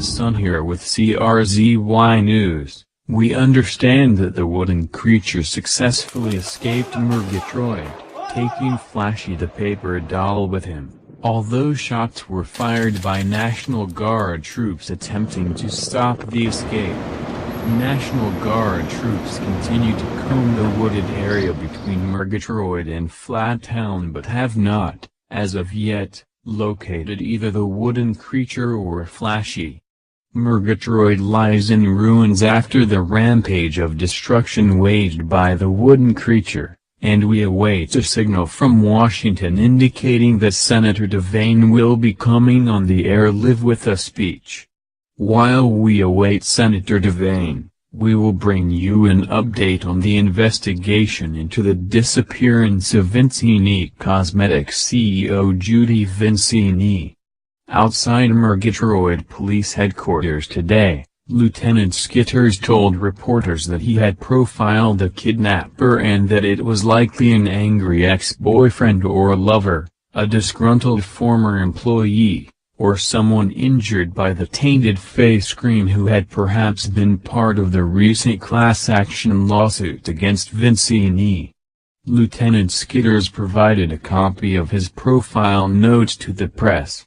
Sun here with CRZY News. We understand that the wooden creature successfully escaped MERGATROID, taking Flashy the paper doll with him, although shots were fired by National Guard troops attempting to stop the escape. National Guard troops continue to comb the wooded area between MERGATROID and Flattown but have not, as of yet, located either the wooden creature or Flashy. MERGATROID lies in ruins after the rampage of destruction waged by the wooden creature, and we await a signal from Washington indicating that Senator Devane will be coming on the air live with a speech. While we await Senator Devane, we will bring you an update on the investigation into the disappearance of Vincini Cosmetics CEO Judy Vincini. Outside MERGATROID police headquarters today, Lieutenant Skitters told reporters that he had profiled the kidnapper and that it was likely an angry ex-boyfriend or lover, a disgruntled former employee, or someone injured by the tainted face cream who had perhaps been part of the recent class action lawsuit against Vincini. Lieutenant Skitters provided a copy of his profile notes to the press.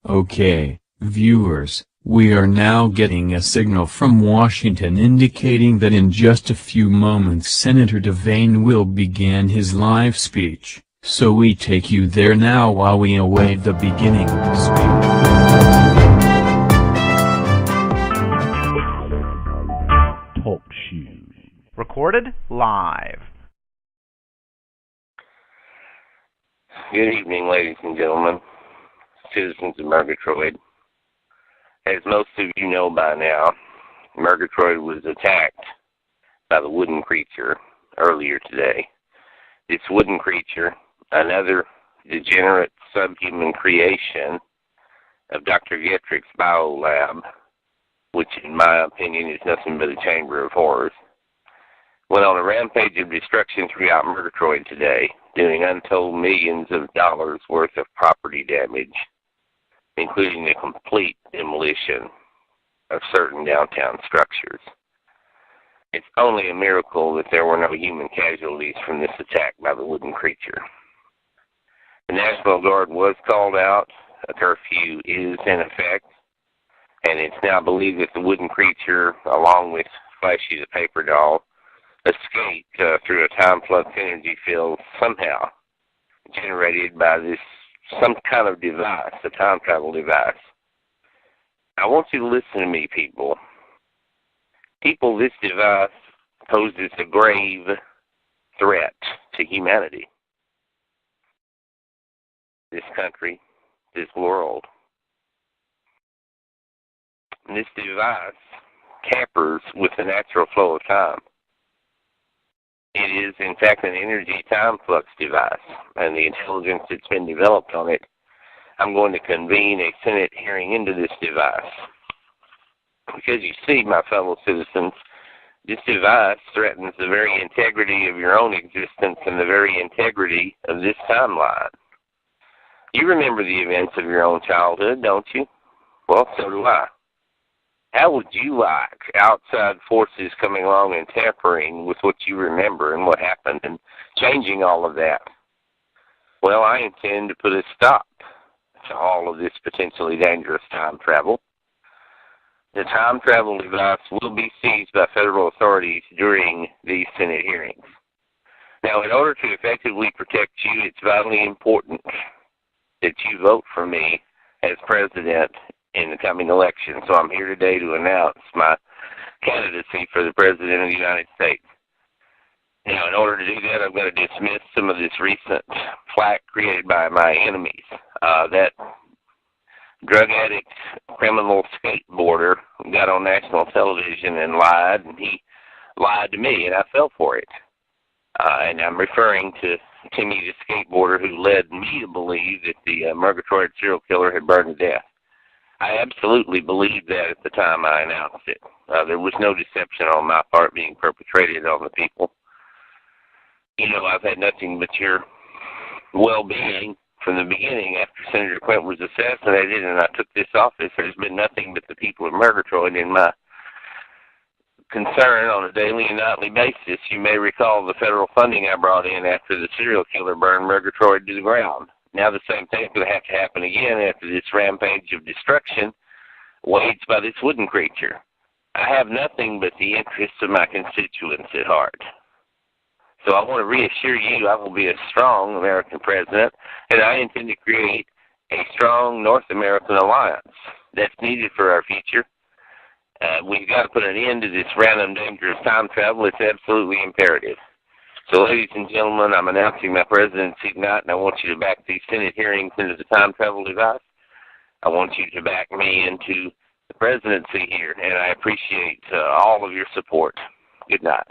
Okay, viewers, we are now getting a signal from Washington indicating that in just a few moments Senator Devane will begin his live speech, so we take you there now while we await the beginning of the speech. Talk shoes. Recorded live. Good evening, ladies and gentlemen, citizens of MERGATROID. As most of you know by now, MERGATROID was attacked by the wooden creature earlier today. This wooden creature, another degenerate subhuman creation of Dr. Getrick's biolab, which in my opinion is nothing but a chamber of horrors, went on a rampage of destruction throughout MERGATROID today, doing untold millions of dollars worth of property damage, including the complete demolition of certain downtown structures. It's only a miracle that there were no human casualties from this attack by the wooden creature. The National Guard was called out, a curfew is in effect, and it's now believed that the wooden creature, along with Flashy the paper doll, escaped through a time flux energy field somehow generated by some kind of device, a time travel device. I want you to listen to me, people. People, this device poses a grave threat to humanity. This country, this world. And this device tampers with the natural flow of time. It is, in fact, an energy time flux device, and the intelligence that's been developed on it, I'm going to convene a Senate hearing into this device. Because you see, my fellow citizens, this device threatens the very integrity of your own existence and the very integrity of this timeline. You remember the events of your own childhood, don't you? Well, so do I. How would you like outside forces coming along and tampering with what you remember and what happened and changing all of that? Well, I intend to put a stop to all of this potentially dangerous time travel. The time travel device will be seized by federal authorities during these Senate hearings. Now, in order to effectively protect you, it's vitally important that you vote for me as president in the coming election. So I'm here today to announce my candidacy for the President of the United States. Now, in order to do that, I'm going to dismiss some of this recent flack created by my enemies. That drug addict, criminal skateboarder got on national television and lied, and he lied to me, and I fell for it. And I'm referring to Timmy the skateboarder who led me to believe that the MERGATROID serial killer had burned to death. I absolutely believed that at the time I announced it. There was no deception on my part being perpetrated on the people. You know, I've had nothing but your well-being From the beginning, after Senator Clinton was assassinated and I took this office, there's been nothing but the people of Murgatroyd in my concern on a daily and nightly basis. You may recall the federal funding I brought in after the serial killer burned Murgatroyd to the ground. Now the same thing's going to have to happen again after this rampage of destruction waged by this wooden creature. I have nothing but the interests of my constituents at heart. So I want to reassure you I will be a strong American president, and I intend to create a strong North American alliance that's needed for our future. We've got to put an end to this random, dangerous time travel. It's absolutely imperative. So, ladies and gentlemen, I'm announcing my presidency tonight, and I want you to back these Senate hearings into the time travel device. I want you to back me into the presidency here, and I appreciate all of your support. Good night.